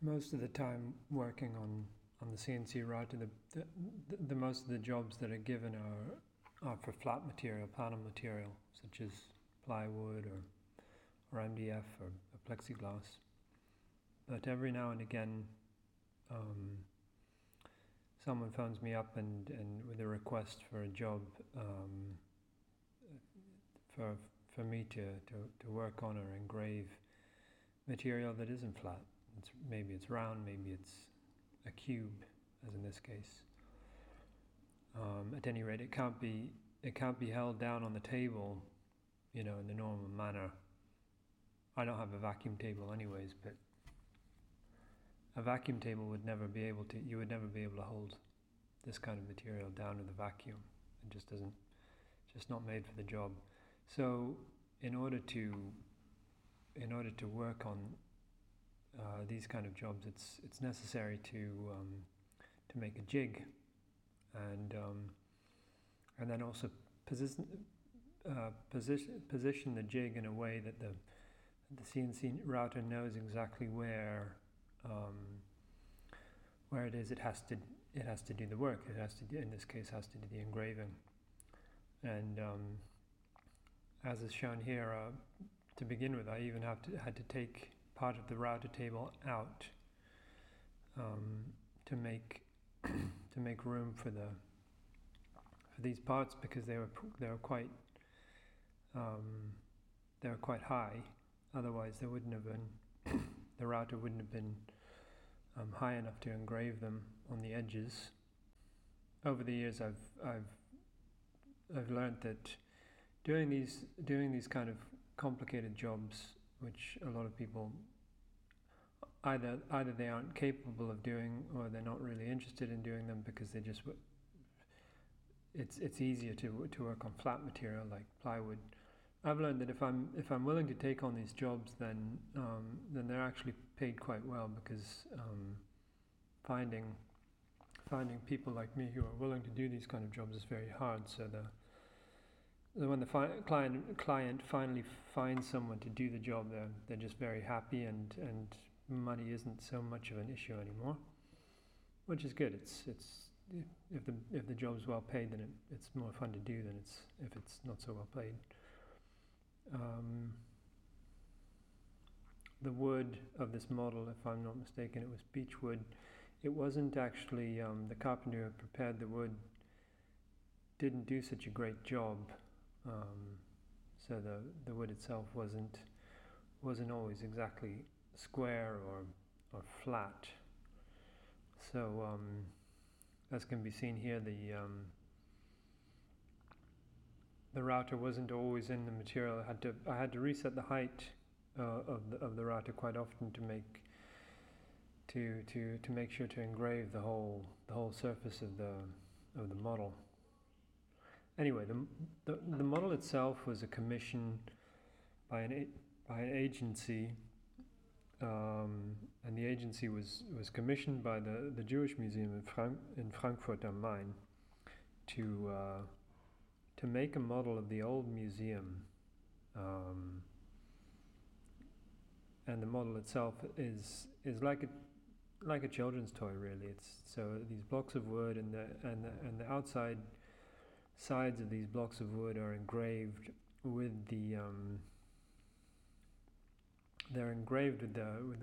Most of the time working on the CNC router, the most of the jobs that are given are for flat material, panel material, such as plywood or MDF or plexiglass. But every now and again, someone phones me up and with a request for a job for me to work on or engrave material that isn't flat. Maybe it's round, maybe it's a cube, as in this case. At any rate, it can't be held down on the table, in the normal manner. I don't have a vacuum table, anyways, but a vacuum table you would never be able to hold this kind of material down with a vacuum. It just not made for the job. So, in order to work on these kind of jobs, it's necessary to make a jig, and then also position the jig in a way that the CNC router knows exactly where it is. It has to do the work. In this case, has to do the engraving, and as is shown here, to begin with, I even had to take part of the router table out to make room for these parts, because they were quite high. Otherwise, there wouldn't have been the router wouldn't have been high enough to engrave them on the edges. Over the years, I've learned that doing these kind of complicated jobs, which a lot of people either they aren't capable of doing, or they're not really interested in doing them because it's easier to work on flat material like plywood. I've learned that if I'm willing to take on these jobs, then they're actually paid quite well, because finding people like me who are willing to do these kind of jobs is very hard. So when the client finally finds someone to do the job, they're just very happy, and money isn't so much of an issue anymore, which is good. It's if the job's well paid, then it's more fun to do than if it's not so well paid. The wood of this model, if I'm not mistaken, it was beech wood. It wasn't actually the carpenter who prepared the wood didn't do such a great job. So the wood itself wasn't always exactly square or flat. So as can be seen here, the router wasn't always in the material. I had to reset the height of the router quite often to make sure to engrave the whole surface of the model. Anyway, the model itself was a commission by an agency, and the agency was commissioned by the Jewish Museum in Frankfurt am Main to make a model of the old museum, and the model itself is like a children's toy, really. So these blocks of wood, and the outside sides of these blocks of wood are engraved with the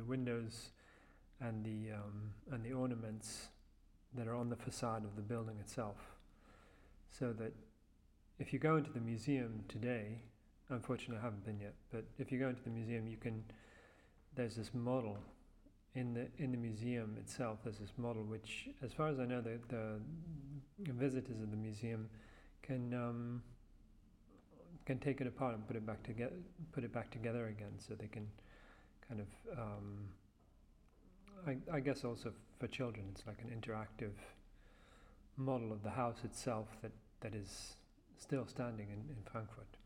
windows and the ornaments that are on the facade of the building itself. So that if you go into the museum today, unfortunately I haven't been yet, but if you go into the museum, there's this model in the museum itself. There's this model which, as far as I know, the visitors of the museum can take it apart and put it back together again, so they can kind of I guess also for children, it's like an interactive model of the house itself that is still standing in Frankfurt.